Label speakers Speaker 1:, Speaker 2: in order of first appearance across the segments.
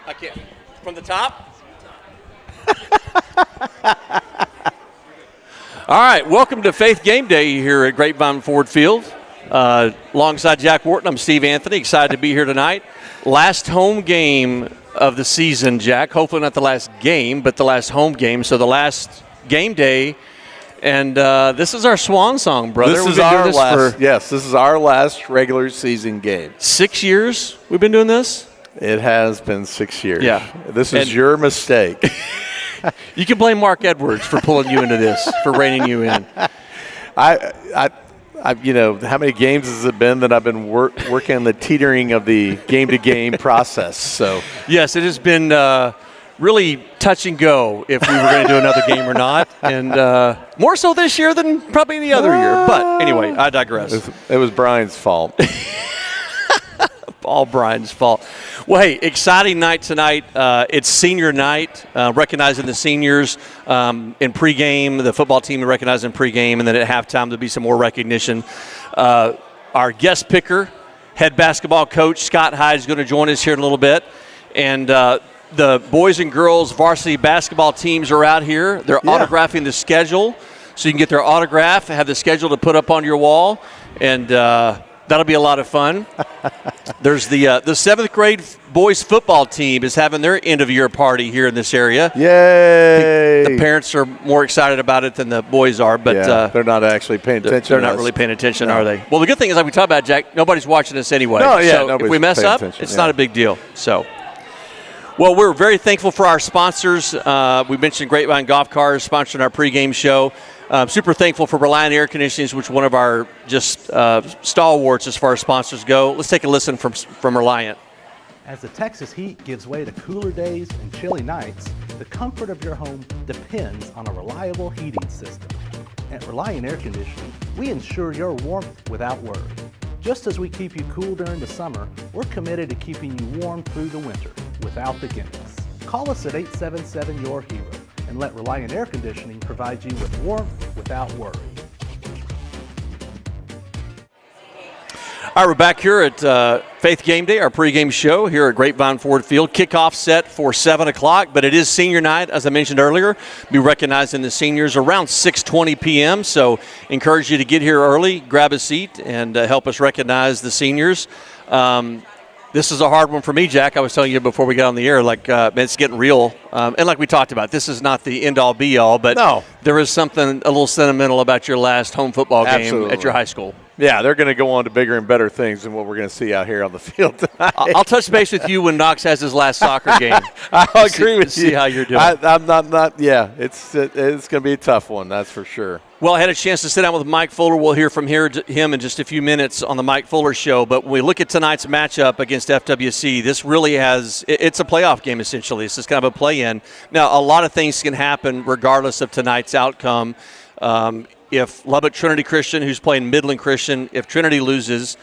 Speaker 1: I can't. From the top? All right, welcome to Faith Game Day here at Grapevine Ford Field. Alongside Jack Wharton, I'm Steve Anthony. Excited to be here tonight. Last home game of the season, Jack. Hopefully not the last game, but the last home game. So the last game day. And this is our swan song, brother.
Speaker 2: This is our last. Yes, this is our last regular season game.
Speaker 1: 6 years we've been doing this.
Speaker 2: It has been 6 years.
Speaker 1: Yeah,
Speaker 2: this is your mistake.
Speaker 1: You can blame Mark Edwards for pulling you into this, for reining you in.
Speaker 2: I you know, how many games has it been that I've been working on the teetering of the game-to-game process? So
Speaker 1: yes, it has been really touch and go if we were going to do another game or not, and more so this year than probably any other year. But anyway, I digress.
Speaker 2: It was Brian's fault.
Speaker 1: All Brian's fault. Well, hey, exciting night tonight. It's senior night, recognizing the seniors in pregame, the football team recognizing pregame, and then at halftime there'll be some more recognition. Our guest picker, head basketball coach Scott Hyde, is going to join us here in a little bit. And the boys and girls varsity basketball teams are out here. They're autographing the schedule, so you can get their autograph, have the schedule to put up on your wall, and that'll be a lot of fun. There's the 7th grade boys football team is having their end-of-year party here in this area.
Speaker 2: Yay!
Speaker 1: The parents are more excited about it than the boys are, but
Speaker 2: they're not actually paying attention.
Speaker 1: They're not really paying attention, are they? Well, the good thing is, like we talked about, Jack, nobody's watching us anyway.
Speaker 2: No, yeah,
Speaker 1: so if we mess up, it's not a big deal. So, well, we're very thankful for our sponsors. We mentioned Grapevine Golf Cars sponsoring our pregame show. Super thankful for Reliant Air Conditioning, which is one of our just stalwarts as far as sponsors go. Let's take a listen from Reliant.
Speaker 3: As the Texas heat gives way to cooler days and chilly nights, the comfort of your home depends on a reliable heating system. At Reliant Air Conditioning, we ensure your warmth without worry. Just as we keep you cool during the summer, we're committed to keeping you warm through the winter without the gimmicks. Call us at 877-YOUR-HERO. And let Reliant Air Conditioning provide you with warmth without worry.
Speaker 1: All right, we're back here at Faith Game Day, our pregame show here at Grapevine Ford Field. Kickoff set for 7 o'clock, but it is senior night, as I mentioned earlier. Be recognizing the seniors around 6:20 p.m., so encourage you to get here early, grab a seat, and help us recognize the seniors. This is a hard one for me, Jack. I was telling you before we got on the air, it's getting real. And like we talked about, this is not the end-all, be-all, but there is something a little sentimental about your last home football game at your high school.
Speaker 2: Yeah, they're going to go on to bigger and better things than what we're going to see out here on the field tonight.
Speaker 1: I'll touch base with you when Knox has his last soccer game.
Speaker 2: I'll agree with you.
Speaker 1: See how you're doing.
Speaker 2: I'm not. Yeah, it's going to be a tough one, that's for sure.
Speaker 1: Well, I had a chance to sit down with Mike Fuller. We'll hear from him in just a few minutes on the Mike Fuller Show. But when we look at tonight's matchup against FWC, this really it's a playoff game, essentially. It's just kind of a play-in. Now, a lot of things can happen regardless of tonight's outcome. If Lubbock Trinity Christian, who's playing Midland Christian, if Trinity loses,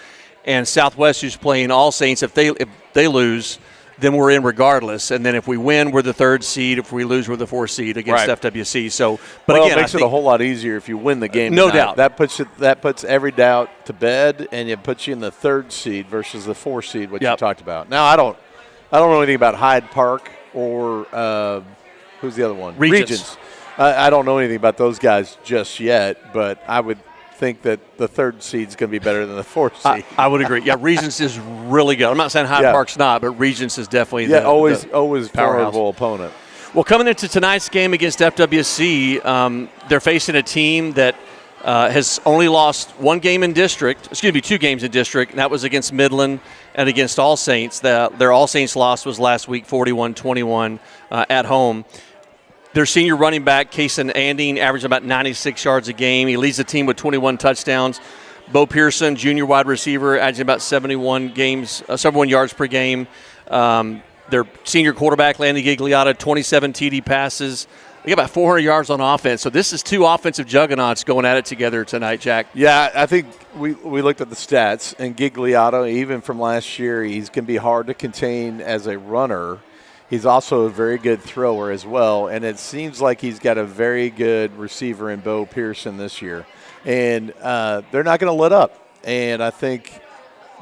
Speaker 1: and Southwest, who's playing All Saints, if they lose, then we're in regardless. And then if we win, we're the 3rd seed. If we lose, we're the 4th seed against FWC. So, but again,
Speaker 2: it makes it a whole lot easier if you win the game.
Speaker 1: No doubt.
Speaker 2: That puts every doubt to bed, and it puts you in the 3rd seed versus the 4th seed, what you talked about. Now, I don't know anything about Hyde Park or who's the other one?
Speaker 1: Regents.
Speaker 2: I don't know anything about those guys just yet, but I would think that the 3rd seed is going to be better than the 4th seed.
Speaker 1: I would agree. Yeah, Regents is really good. I'm not saying Hyde Park's not, but Regents is definitely
Speaker 2: always
Speaker 1: powerful
Speaker 2: opponent.
Speaker 1: Well, coming into tonight's game against FWC, they're facing a team that has only lost 2 games in district, and that was against Midland and against All Saints. Their All Saints loss was last week, 41-21 at home. Their senior running back, Kason Anding, averaged about 96 yards a game. He leads the team with 21 touchdowns. Bo Pearson, junior wide receiver, averaging about 71 yards per game. Their senior quarterback, Landy Gigliotta, 27 TD passes. They got about 400 yards on offense. So this is 2 offensive juggernauts going at it together tonight, Jack.
Speaker 2: Yeah, I think we looked at the stats, and Gigliotta, even from last year, he's going to be hard to contain as a runner. He's also a very good thrower as well, and it seems like he's got a very good receiver in Bo Pearson this year. And they're not going to let up. And I think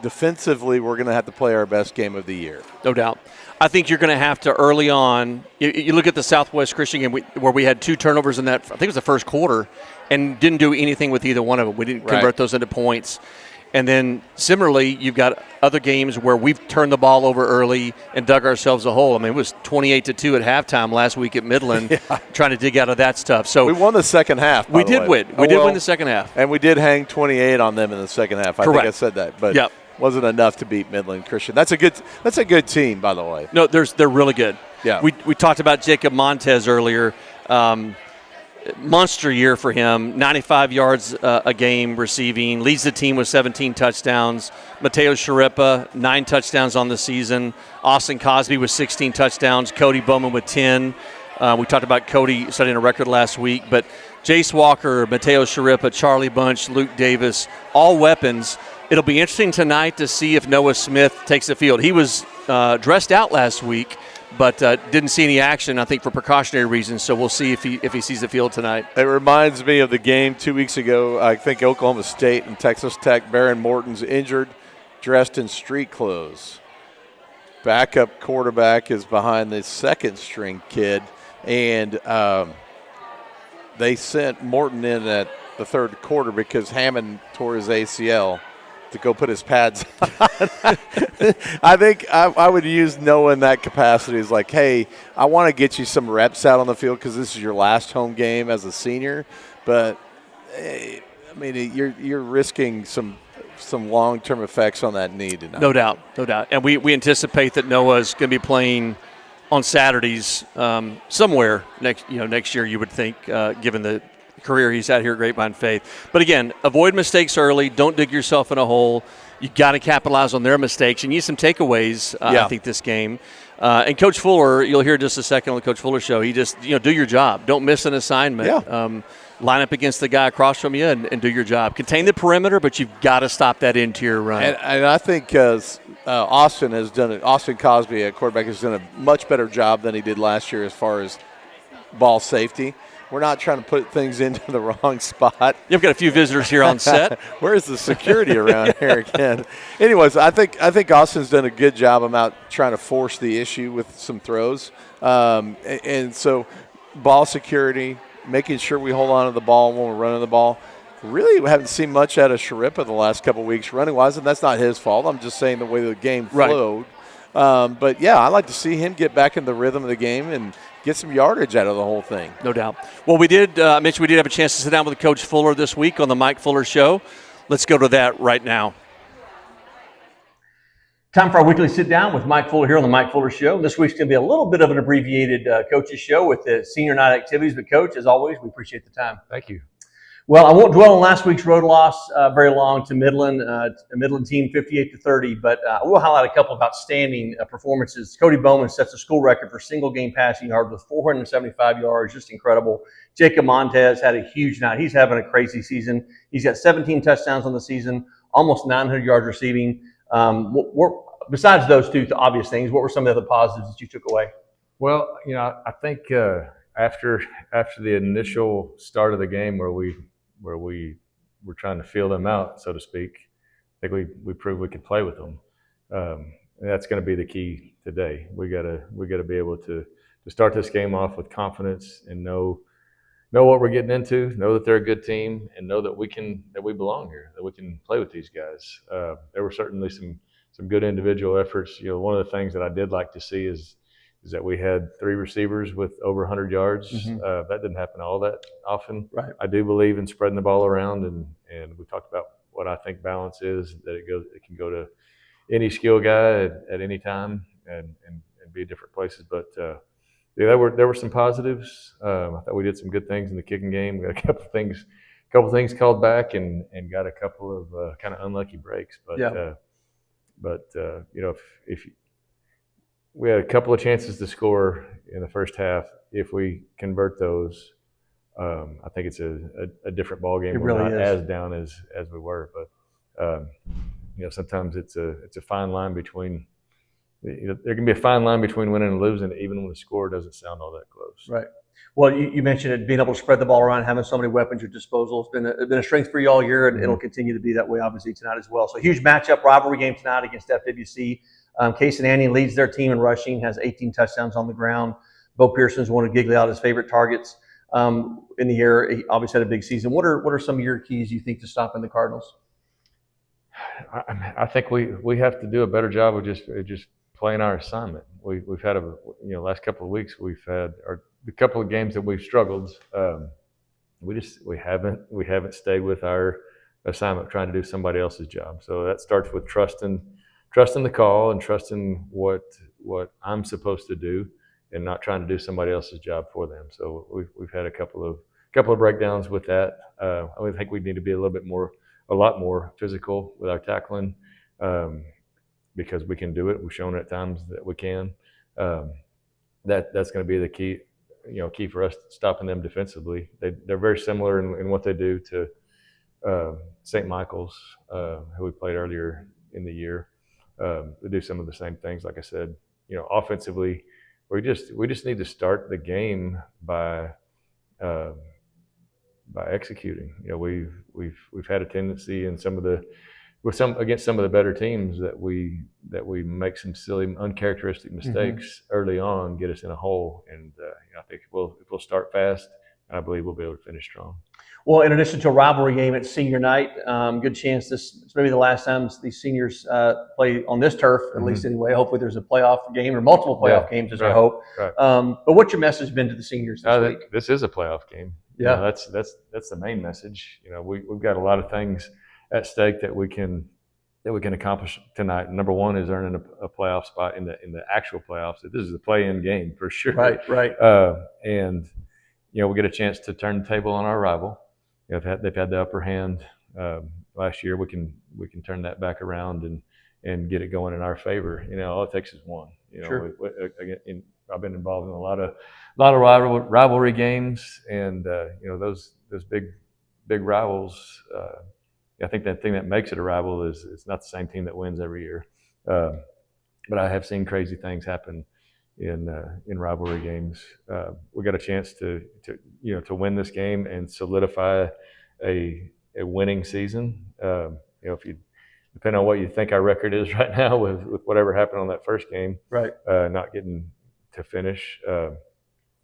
Speaker 2: defensively, we're going to have to play our best game of the year.
Speaker 1: No doubt. I think you're going to have to early on. You look at the Southwest Christian game where we had 2 turnovers in that. I think it was the first quarter, and didn't do anything with either one of them. We didn't convert those into points. And then similarly, you've got other games where we've turned the ball over early and dug ourselves a hole. I mean, it was 28-2 at halftime last week at Midland, trying to dig out of that stuff. So
Speaker 2: we won the second half.
Speaker 1: We did win. We did win the second half,
Speaker 2: and we did hang 28 on them in the second half. I think I said that, but wasn't enough to beat Midland Christian. That's a good team, by the way.
Speaker 1: No, they're really good.
Speaker 2: Yeah,
Speaker 1: we talked about Jacob Montez earlier. Monster year for him, 95 yards a game receiving, leads the team with 17 touchdowns. Mateo Sharippa, 9 touchdowns on the season. Austin Cosby with 16 touchdowns. Cody Bowman with 10. We talked about Cody setting a record last week, but Jace Walker, Mateo Sharippa, Charlie Bunch, Luke Davis, all weapons. It'll be interesting tonight to see if Noah Smith takes the field. He was dressed out last week, but didn't see any action, I think, for precautionary reasons. So we'll see if he sees the field tonight.
Speaker 2: It reminds me of the game 2 weeks ago. I think Oklahoma State and Texas Tech. Baron Morton's injured, dressed in street clothes. Backup quarterback is behind the second-string kid, and they sent Morton in at the third quarter because Hammond tore his ACL to go put his pads on. I think I would use Noah in that capacity as like, hey, I want to get you some reps out on the field because this is your last home game as a senior. But, I mean, you're risking some long-term effects on that knee tonight.
Speaker 1: No doubt. And we anticipate that Noah's going to be playing on Saturdays somewhere next year, you would think, given the career he's had here at Grapevine Faith. But again, avoid mistakes early. Don't dig yourself in a hole. You got to capitalize on their mistakes. You need some takeaways, I think, this game. And Coach Fuller, you'll hear just a second on the Coach Fuller show. He just, do your job. Don't miss an assignment.
Speaker 2: Yeah.
Speaker 1: Line up against the guy across from you and do your job. Contain the perimeter, but you've got to stop that interior run.
Speaker 2: And I think Austin Cosby at quarterback has done a much better job than he did last year as far as ball safety. We're not trying to put things into the wrong spot.
Speaker 1: You've got a few visitors here on set.
Speaker 2: Where's the security around here again? Anyways, I think Austin's done a good job about trying to force the issue with some throws. And so ball security, making sure we hold on to the ball when we're running the ball. Really, we haven't seen much out of Sharippa the last couple of weeks running-wise, and that's not his fault. I'm just saying the way the game flowed. But, yeah, I like to see him get back in the rhythm of the game and get some yardage out of the whole thing.
Speaker 1: No doubt. Well, we did, Mitch, we did have a chance to sit down with Coach Fuller this week on the Mike Fuller Show. Let's go to that right now. Time for our weekly sit down with Mike Fuller here on the Mike Fuller Show. This week's going to be a little bit of an abbreviated coaches show with the senior night activities. But, Coach, as always, we appreciate the time.
Speaker 4: Thank you.
Speaker 1: Well, I won't dwell on last week's road loss very long to Midland, a Midland team 58-30, but I will highlight a couple of outstanding performances. Cody Bowman sets a school record for single game passing yards with 475 yards, just incredible. Jacob Montez had a huge night. He's having a crazy season. He's got 17 touchdowns on the season, almost 900 yards receiving. Besides those two obvious things, what were some of the other positives that you took away?
Speaker 4: Well, I think after the initial start of the game where we were trying to feel them out, so to speak, I think we proved we could play with them. And that's going to be the key today. We gotta be able to start this game off with confidence and know what we're getting into, know that they're a good team, and know that we belong here, that we can play with these guys. There were certainly some good individual efforts. One of the things that I did like to see is that we had 3 receivers with over 100 yards.
Speaker 1: Mm-hmm.
Speaker 4: That didn't happen all that often.
Speaker 1: Right.
Speaker 4: I do believe in spreading the ball around, and we talked about what I think balance is, that it can go to any skill guy at any time and be different places. But there were some positives. I thought we did some good things in the kicking game. We got a couple things called back and got a couple of kind of unlucky breaks. But if we had a couple of chances to score in the first half. If we convert those, I think it's a different ball game.
Speaker 1: It
Speaker 4: We're
Speaker 1: really
Speaker 4: not
Speaker 1: is.
Speaker 4: as down as we were, but sometimes it's a fine line between. There can be a fine line between winning and losing, even when the score doesn't sound all that close.
Speaker 1: Right. Well, you mentioned it, being able to spread the ball around, having so many weapons at your disposal. It's been a strength for you all year, and it'll continue to be that way, obviously, tonight as well. So, huge matchup, rivalry game tonight against FWC. Case and Annie leads their team in rushing, has 18 touchdowns on the ground. Bo Pearson's one of Gigliotta's favorite targets in the air. He obviously had a big season. What are some of your keys, you think, to stopping the Cardinals?
Speaker 4: I think we have to do a better job of just playing our assignment. We've had last couple of weeks we've had the couple of games that we've struggled. We haven't stayed with our assignment, trying to do somebody else's job. So that starts with trusting the call and trusting what I'm supposed to do, and not trying to do somebody else's job for them. So we've had a couple of breakdowns with that. I think we need to be a lot more physical with our tackling, because we can do it. We've shown at times that we can. That's going to be the key for us stopping them defensively. They're very similar in what they do to St. Michael's, who we played earlier in the year. They do some of the same things. Like I said, offensively, we just need to start the game by executing. We've had a tendency in against some of the better teams that we make some silly, uncharacteristic mistakes early on, get us in a hole. And I think if we'll start fast, I believe we'll be able to finish strong.
Speaker 1: Well, in addition to a rivalry game at senior night, good chance it's maybe the last time these seniors play on this turf, at least anyway. Hopefully there's a playoff game or multiple playoff games, as I hope.
Speaker 4: Right.
Speaker 1: But what's your message been to the seniors this week?
Speaker 4: This is a playoff game.
Speaker 1: Yeah,
Speaker 4: that's the main message. We've got a lot of things at stake that we can accomplish tonight. Number one is earning a playoff spot in the actual playoffs. This is a play-in game for sure.
Speaker 1: Right.
Speaker 4: And we get a chance to turn the table on our rival. They've had the upper hand last year. We can turn that back around and get it going in our favor. All it takes is one.
Speaker 1: Sure.
Speaker 4: I've been involved in a lot of rivalry games, and those big rivals. I think that thing that makes it a rival is it's not the same team that wins every year. But I have seen crazy things happen in rivalry games. We got a chance to win this game and solidify a winning season. If you depending on what you think our record is right now with whatever happened on that first game,
Speaker 1: right?
Speaker 4: Not getting to finish,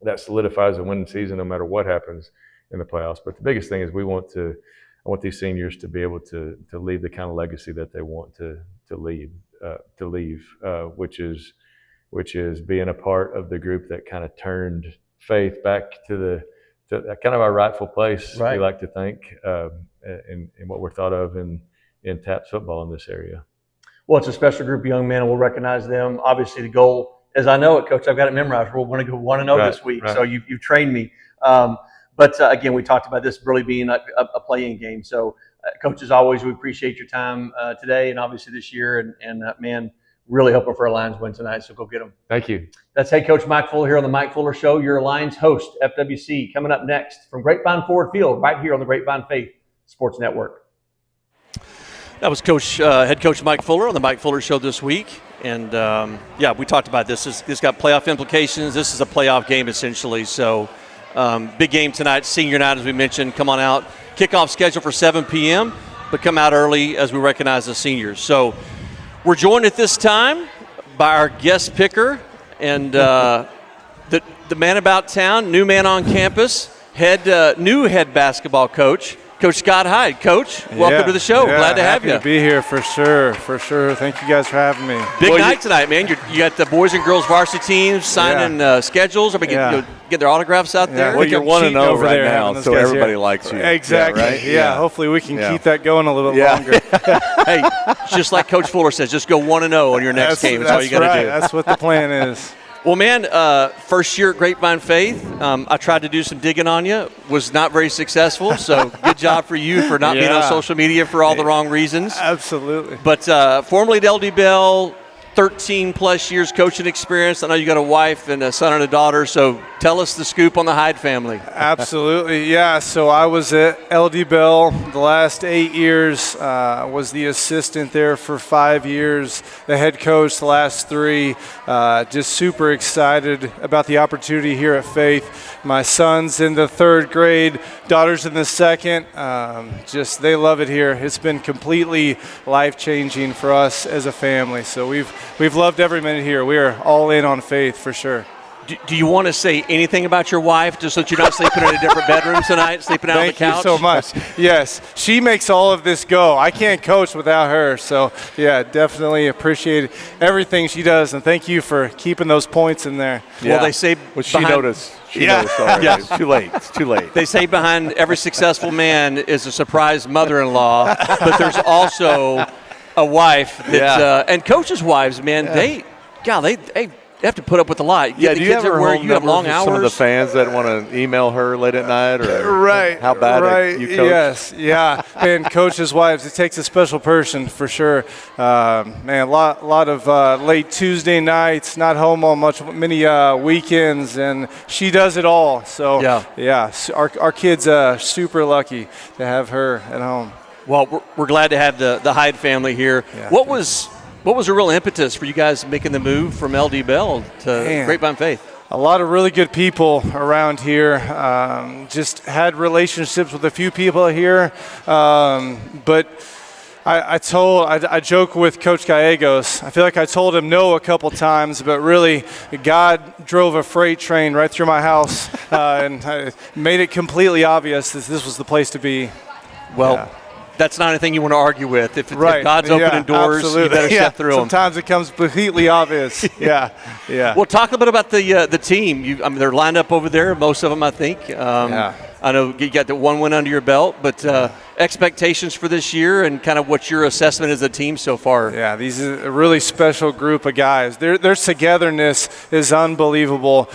Speaker 4: that solidifies a winning season no matter what happens in the playoffs. But the biggest thing is I want these seniors to be able to leave the kind of legacy that they want to leave, which is being a part of the group that kind of turned faith back to kind of our rightful place.
Speaker 1: Right.
Speaker 4: We like to think, in what we're thought of in TAPS football in this area.
Speaker 1: Well, it's a special group of young men, and we'll recognize them. Obviously, the goal, as I know it, Coach, I've got it memorized. We're going to go 1-0 this week, so you've trained me. But again, we talked about this really being a play-in game. So, Coach, as always, we appreciate your time today and obviously this year. And man, really hoping for a Lions win tonight. So go get them.
Speaker 4: Thank you.
Speaker 1: That's head coach Mike Fuller here on the Mike Fuller Show. Your Lions host, FWC, coming up next from Grapevine Ford Field, right here on the Grapevine Faith Sports Network. That was head coach Mike Fuller on the Mike Fuller Show this week. And we talked about this. This got playoff implications. This is a playoff game essentially. So big game tonight, senior night, as we mentioned. Come on out. Kickoff scheduled for 7 p.m., but come out early as we recognize the seniors. So we're joined at this time by our guest picker and the man about town, new man on campus, new head basketball coach, Coach Scott Hyde. Coach, welcome to the show. Glad to have you.
Speaker 5: Happy to be here for sure. Thank you guys for having me.
Speaker 1: Big night tonight, man. You got the boys and girls varsity teams signing schedules. Everybody get their autographs out there.
Speaker 2: Well, you're 1-0 right now, so everybody likes you.
Speaker 5: Exactly.
Speaker 2: Right?
Speaker 5: Yeah, hopefully we can keep that going a little longer.
Speaker 1: Hey, just like Coach Fuller says, just go 1-0 on your next game. That's all you got to do.
Speaker 5: That's what the plan is.
Speaker 1: Well, man, first year at Grapevine Faith, I tried to do some digging on you. Was not very successful, so good job for you for not being on social media for all the wrong reasons.
Speaker 5: Absolutely.
Speaker 1: But formerly at LD Bell, 13-plus years coaching experience. I know you got a wife and a son and a daughter, so tell us the scoop on the Hyde family.
Speaker 5: Absolutely, yeah. So I was at LD Bell the last 8 years, was the assistant there for 5 years, the head coach the last 3. Just super excited about the opportunity here at Faith. My son's in the 3rd grade, daughter's in the 2nd. Just they love it here. It's been completely life-changing for us as a family. So we've loved every minute here. We are all in on Faith for sure.
Speaker 1: Do you want to say anything about your wife, just so that you're not sleeping in a different bedroom tonight, sleeping out on the couch?
Speaker 5: Thank you so much. Yes, she makes all of this go. I can't coach without her. So, yeah, definitely appreciate everything she does, and thank you for keeping those points in there.
Speaker 1: Yeah. Well, they say
Speaker 2: she noticed. She noticed already.
Speaker 1: Yeah.
Speaker 2: It's too late. It's too late.
Speaker 1: They say behind every successful man is a surprise mother-in-law, but there's also a wife that, and coaches' wives, man, they have to put up with a lot.
Speaker 2: Yeah, do you have her home
Speaker 1: you have long hours?
Speaker 2: Some of the fans that want to email her late at night, or
Speaker 5: right?
Speaker 2: How bad you coach?
Speaker 5: Yes, yeah. And coaches' wives, it takes a special person for sure. Man, a lot of late Tuesday nights, not home on many weekends, and she does it all. So yeah, our kids super lucky to have her at home.
Speaker 1: Well, we're glad to have the Hyde family here. Yeah. What was a real impetus for you guys making the move from LD Bell to Grapevine Faith?
Speaker 5: A lot of really good people around here. Just had relationships with a few people here. But I joke with Coach Gallegos. I feel like I told him no a couple times, but really God drove a freight train right through my house and made it completely obvious that this was the place to be.
Speaker 1: Well, that's not anything you want to argue with. If God's opening doors, absolutely. You better step through them.
Speaker 5: Sometimes it comes completely obvious. Yeah.
Speaker 1: Well, talk a little bit about the team. They're lined up over there, most of them, I think. I know you got the one win under your belt, but expectations for this year and kind of what's your assessment as a team so far?
Speaker 5: Yeah, these are a really special group of guys. Their togetherness is unbelievable.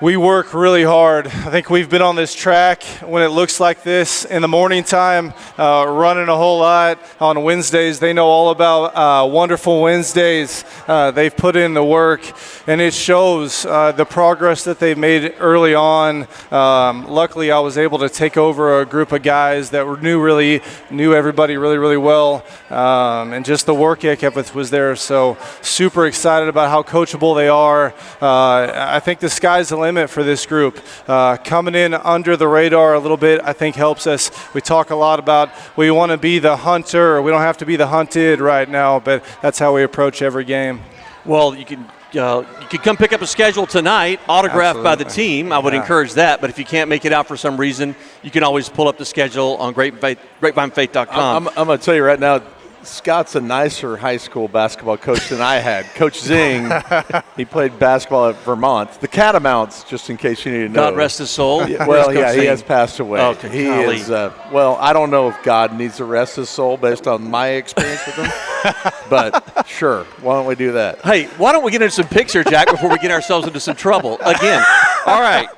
Speaker 5: We work really hard. I think we've been on this track when it looks like this in the morning time, running a whole lot. On Wednesdays, they know all about Wonderful Wednesdays. They've put in the work, and it shows the progress that they've made early on. Luckily, I was able to take over a group of guys that knew everybody really, really well, and just the work ethic was there. So super excited about how coachable they are. I think the sky's the limit for this group. Coming in under the radar a little bit, I think helps us. We talk a lot about we want to be the hunter. We don't have to be the hunted right now, but that's how we approach every game.
Speaker 1: Well, you can come pick up a schedule tonight, autographed by the team. I would encourage that, but if you can't make it out for some reason, you can always pull up the schedule on grapevinefaith.com.
Speaker 2: I'm going to tell you right now, Scott's a nicer high school basketball coach than I had. Coach Zing, he played basketball at Vermont. The Catamounts, just in case you need to know.
Speaker 1: God rest his soul.
Speaker 2: He has passed away.
Speaker 1: Okay,
Speaker 2: he is, I don't know if God needs to rest his soul based on my experience with him, but sure, why don't we do that?
Speaker 1: Hey, why don't we get into some picks here, Jack, before we get ourselves into some trouble again? All right.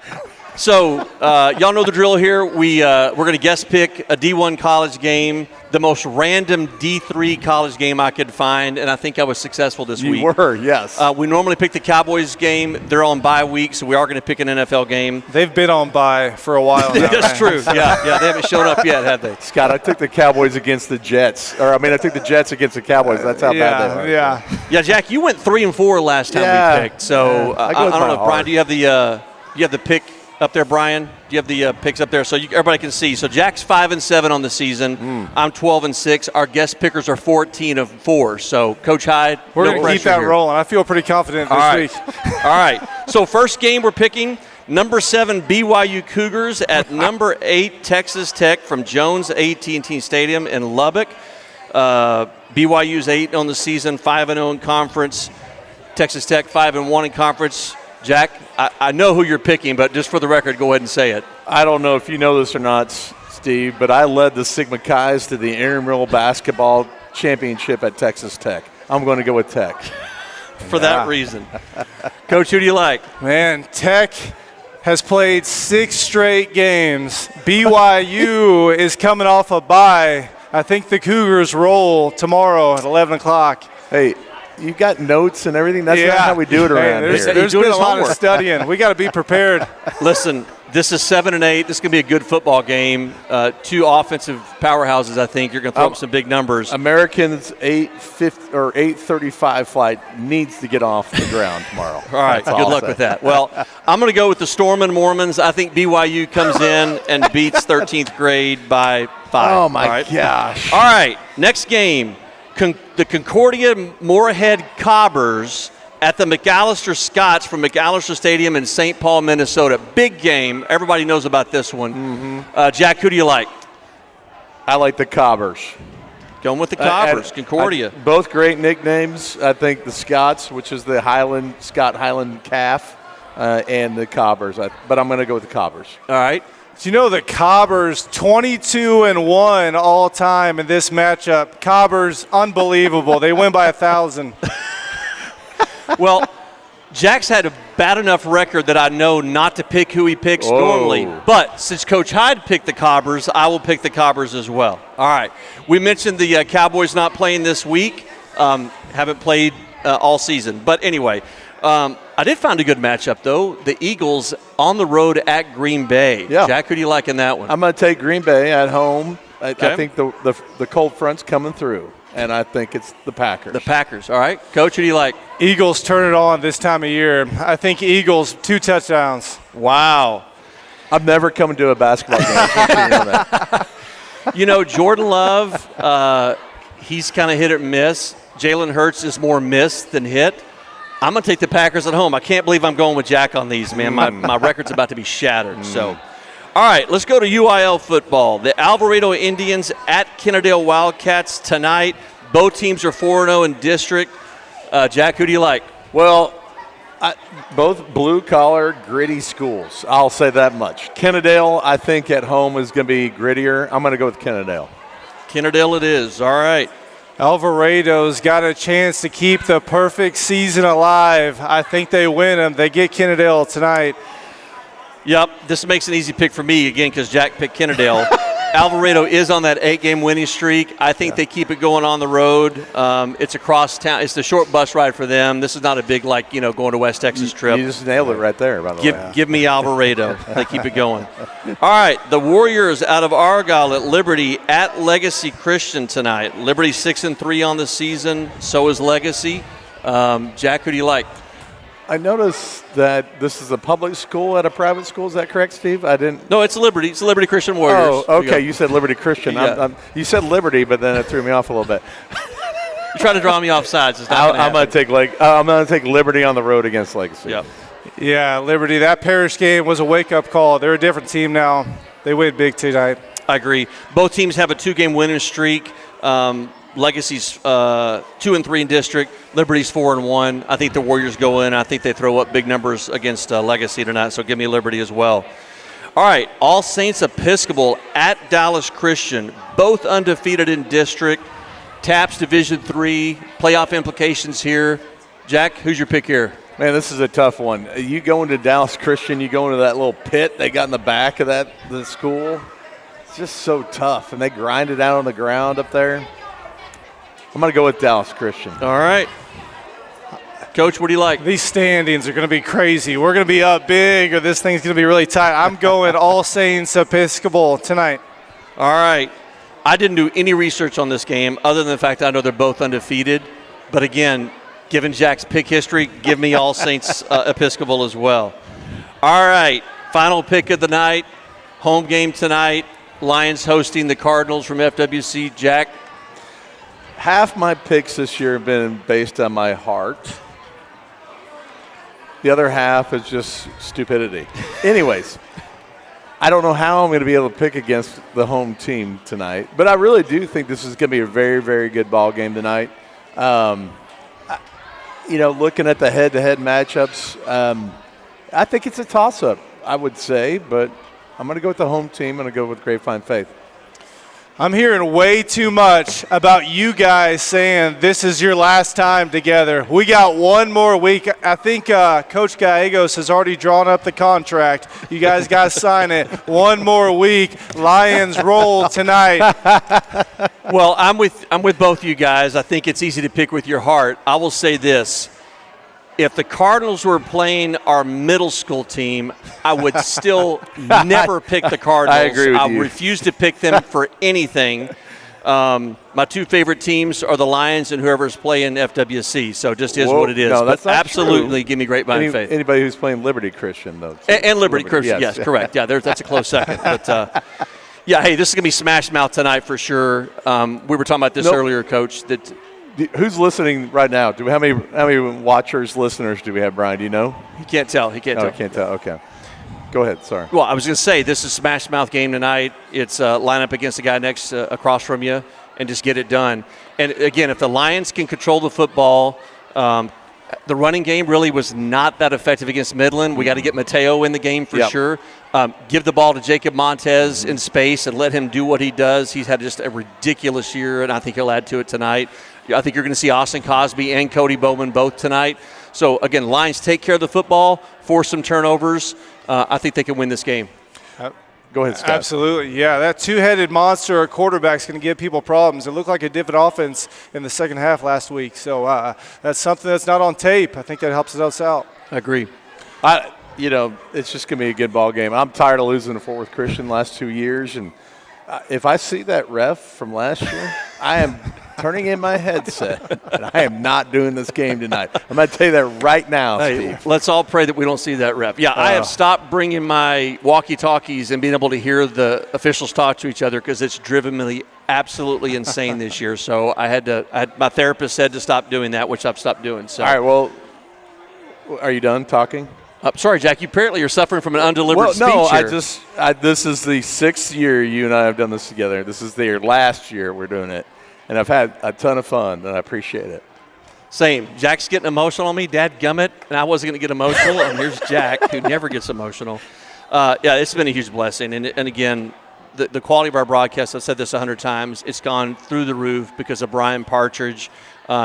Speaker 1: So y'all know the drill here. We're going to guest pick a D1 college game, the most random D3 college game I could find, and I think I was successful this week.
Speaker 2: You were, yes.
Speaker 1: We normally pick the Cowboys game. They're on bye week, so we are going to pick an NFL game.
Speaker 5: They've been on bye for a while now.
Speaker 1: That's true. Yeah, they haven't shown up yet, have they?
Speaker 2: Scott, I took the Cowboys against the Jets. I took the Jets against the Cowboys. That's how bad they are.
Speaker 1: Yeah, Jack, you went 3-4 last time we picked. So I don't know, Brian, do you have the pick up there, Brian? Do you have the picks up there so everybody can see? So Jack's 5-7 on the season. I'm 12-6. Our guest pickers are 14-4. So Coach Hyde,
Speaker 5: we're going to keep that rolling. I feel pretty confident this week.
Speaker 1: All right. So first game we're picking, number 7 BYU Cougars at number 8 Texas Tech from Jones AT&T Stadium in Lubbock. BYU's 8 on the season, 5-0 in conference. Texas Tech 5-1 in conference. Jack, I know who you're picking, but just for the record, go ahead and say it.
Speaker 2: I don't know if you know this or not, Steve, but I led the Sigma Chi's to the intramural basketball championship at Texas Tech. I'm going to go with Tech.
Speaker 1: For that reason. Coach, who do you like?
Speaker 5: Man, Tech has played 6 straight games. BYU is coming off a bye. I think the Cougars roll tomorrow at 11 o'clock.
Speaker 2: Hey, You got notes and everything. That's not how we do it around
Speaker 5: there's,
Speaker 2: here.
Speaker 5: There's
Speaker 1: He's doing
Speaker 5: been a
Speaker 1: his
Speaker 5: lot of
Speaker 1: homework.
Speaker 5: studying. We got to be prepared.
Speaker 1: Listen, this is 7-8. This is going to be a good football game. Two offensive powerhouses, I think. You're going to throw up some big numbers.
Speaker 2: Americans 8:35 flight needs to get off the ground tomorrow.
Speaker 1: All right, good luck with that. Well, I'm going to go with the Stormin' Mormons. I think BYU comes in and beats 13th grade by 5.
Speaker 2: Oh, my
Speaker 1: All right?
Speaker 2: gosh.
Speaker 1: All right, next game, the Concordia Moorhead Cobbers at the McAllister Scots from McAllister Stadium in St. Paul, Minnesota. Big game. Everybody knows about this one. Jack, who do you like?
Speaker 2: I like the Cobbers.
Speaker 1: Going with the Cobbers, Concordia.
Speaker 2: Both great nicknames. I think the Scots, which is the Scott Highland calf, and the Cobbers. But I'm going to go with the Cobbers.
Speaker 1: All right.
Speaker 5: Do you know the Cobbers 22-1 all time in this matchup? Cobbers, unbelievable. They win by 1,000.
Speaker 1: Well, Jack's had a bad enough record that I know not to pick who he picks normally. But since Coach Hyde picked the Cobbers, I will pick the Cobbers as well. All right. We mentioned the Cowboys not playing this week. Haven't played all season. But anyway, I did find a good matchup, though. The Eagles on the road at Green Bay.
Speaker 2: Yeah.
Speaker 1: Jack, who do you like in that one?
Speaker 2: I'm going to take Green Bay at home. I think the cold front's coming through, and I think it's the Packers.
Speaker 1: The Packers. All right. Coach, who do you like?
Speaker 5: Eagles turn it on this time of year. I think Eagles, 2 touchdowns.
Speaker 1: Wow.
Speaker 2: I'm never coming to a basketball game. I want you to know that.
Speaker 1: You know, Jordan Love, he's kind of hit or miss. Jalen Hurts is more miss than hit. I'm going to take the Packers at home. I can't believe I'm going with Jack on these, man. My record's about to be shattered. So, all right, let's go to UIL football. The Alvarado Indians at Kennedale Wildcats tonight. Both teams are 4-0 in district. Jack, who do you like?
Speaker 2: Well, both blue-collar, gritty schools. I'll say that much. Kennedale, I think, at home is going to be grittier. I'm going to go with Kennedale.
Speaker 1: Kennedale it is. All right.
Speaker 5: Alvarado's got a chance to keep the perfect season alive. I think they win them. They get Kennedale tonight.
Speaker 1: Yep, this makes an easy pick for me, again, because Jack picked Kennedale. Alvarado is on that 8-game winning streak. I think they keep it going on the road. It's across town. It's the short bus ride for them. This is not a big, going to West Texas trip.
Speaker 2: You just nailed it right there, by the way.
Speaker 1: Give me Alvarado. They keep it going. All right, the Warriors out of Argyle at Liberty at Legacy Christian tonight. Liberty 6-3 on the season. So is Legacy. Jack, who do you like?
Speaker 2: I noticed that this is a public school at a private school. Is that correct, Steve? I didn't.
Speaker 1: No, it's Liberty. It's the Liberty Christian Warriors.
Speaker 2: Oh, okay. You said Liberty Christian.
Speaker 1: Yeah.
Speaker 2: You said Liberty, but then it threw me off a little bit.
Speaker 1: You're trying to draw me off sides. It's not
Speaker 2: I'm going to take Liberty on the road against Legacy.
Speaker 1: Yep.
Speaker 5: Yeah, Liberty. That Parish game was a wake-up call. They're a different team now. They win big tonight.
Speaker 1: I agree. Both teams have a 2-game winning streak. Legacy's 2-3 in district. Liberty's 4-1. I think the Warriors go in. I think they throw up big numbers against Legacy tonight. So give me Liberty as well. All right, All Saints Episcopal at Dallas Christian, both undefeated in district. TAPS Division III, playoff implications here. Jack, who's your pick here?
Speaker 2: Man, this is a tough one. You go into Dallas Christian, you go into that little pit they got in the back of the school. It's just so tough, and they grind it out on the ground up there. I'm going to go with Dallas Christian.
Speaker 1: All right. Coach, what do you like?
Speaker 5: These standings are going to be crazy. We're going to be up big, or this thing's going to be really tight. I'm going All Saints Episcopal tonight.
Speaker 1: All right. I didn't do any research on this game other than the fact I know they're both undefeated. But again, given Jack's pick history, give me All Saints Episcopal as well. All right. Final pick of the night. Home game tonight. Lions hosting the Cardinals from FWC. Jack?
Speaker 2: Half my picks this year have been based on my heart. The other half is just stupidity. Anyways, I don't know how I'm going to be able to pick against the home team tonight, but I really do think this is going to be a very, very good ball game tonight. Looking at the head-to-head matchups, I think it's a toss-up, I would say, but I'm going to go with the home team. I'm going to go with Grapevine Faith.
Speaker 5: I'm hearing way too much about you guys saying this is your last time together. We got one more week. I think Coach Gallegos has already drawn up the contract. You guys got to sign it. One more week. Lions roll tonight.
Speaker 1: Well, I'm with both you guys. I think it's easy to pick with your heart. I will say this. If the Cardinals were playing our middle school team, I would still never pick the Cardinals.
Speaker 2: I agree with you.
Speaker 1: I refuse to pick them for anything. My two favorite teams are the Lions and whoever's playing FWC. So it just is what it is.
Speaker 2: No, that's
Speaker 1: but
Speaker 2: not
Speaker 1: absolutely
Speaker 2: true.
Speaker 1: give me Grapevine Faith.
Speaker 2: Anybody who's playing Liberty Christian, though.
Speaker 1: And Liberty Christian, yes, correct. Yeah, that's a close second. But, yeah, hey, this is going to be smash mouth tonight for sure. We were talking about this earlier, Coach, that –
Speaker 2: who's listening right now? How many watchers, listeners do we have, Brian? Do you know?
Speaker 1: he can't tell. He can't tell.
Speaker 2: Can't tell. Okay. Go ahead. Sorry.
Speaker 1: Well, I was going to say, this is smash mouth game tonight. It's line up against the guy next across from you and just get it done. And, again, if the Lions can control the football, the running game really was not that effective against Midland. We got to get Mateo in the game for sure. Give the ball to Jacob Montez in space and let him do what he does. He's had just a ridiculous year, and I think he'll add to it tonight. I think you're going to see Austin Cosby and Cody Bowman both tonight. So, again, Lions take care of the football, force some turnovers. I think they can win this game.
Speaker 2: Go ahead, Scott.
Speaker 5: Absolutely, yeah. That two-headed monster quarterback's going to give people problems. It looked like a different offense in the second half last week. So that's something that's not on tape. I think that helps us out.
Speaker 1: I agree.
Speaker 2: It's just going to be a good ball game. I'm tired of losing to Fort Worth Christian last 2 years, and if I see that ref from last year, I am turning in my headset, and I am not doing this game tonight. I'm going to tell you that right now, Steve.
Speaker 1: Let's all pray that we don't see that ref. Yeah, I have stopped bringing my walkie-talkies and being able to hear the officials talk to each other because it's driven me absolutely insane this year. So my therapist said to stop doing that, which I've stopped doing. So.
Speaker 2: All right, well, are you done talking?
Speaker 1: Sorry, Jack. You apparently are suffering from an undelivered speech here.
Speaker 2: This is the 6th year you and I have done this together. This is the last year we're doing it, and I've had a ton of fun, and I appreciate it.
Speaker 1: Same. Jack's getting emotional on me. Dadgummit, and I wasn't going to get emotional, and here's Jack, who never gets emotional. It's been a huge blessing, and again, the quality of our broadcast, I've said this 100 times, it's gone through the roof because of Brian Partridge,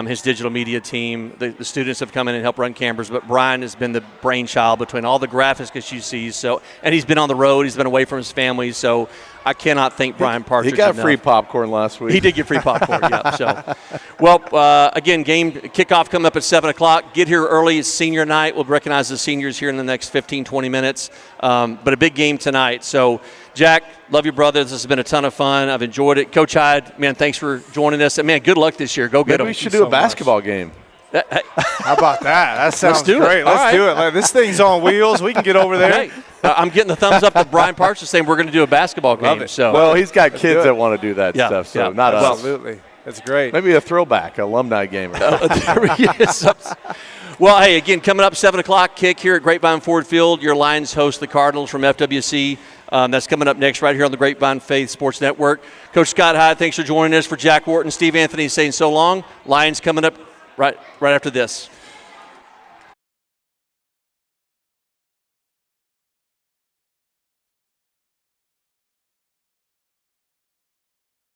Speaker 1: his digital media team. The students have come in and helped run cameras, but Brian has been the brainchild between all the graphics that you see. So, and he's been on the road. He's been away from his family. So I cannot thank Brian Partridge
Speaker 2: He got
Speaker 1: enough.
Speaker 2: free popcorn last week.
Speaker 1: He did get free popcorn, yeah. So, well, again, game kickoff coming up at 7 o'clock. Get here early. It's senior night. We'll recognize the seniors here in the next 15, 20 minutes. But a big game tonight. So, Jack, love you, brother. This has been a ton of fun. I've enjoyed it. Coach Hyde, man, thanks for joining us. And, man, good luck this year. Go get them.
Speaker 2: We should do a basketball game.
Speaker 5: How about that? That sounds
Speaker 1: do it.
Speaker 5: great. Let's do it. Like, this thing's on wheels. We can get over there.
Speaker 1: Hey, I'm getting the thumbs up to Brian Partridge saying we're going to do a basketball game.
Speaker 5: it.
Speaker 1: So.
Speaker 2: Well, he's got kids that want to do that stuff, so not us.
Speaker 5: Absolutely. That's great.
Speaker 2: Maybe a throwback, alumni game.
Speaker 1: There he is. Well, hey, again, coming up 7 o'clock kick here at Grapevine Ford Field. Your Lions host the Cardinals from FWC. That's coming up next right here on the Grapevine Faith Sports Network. Coach Scott Hyde, thanks for joining us. For Jack Wharton, Steve Anthony saying so long. Lions coming up right after this.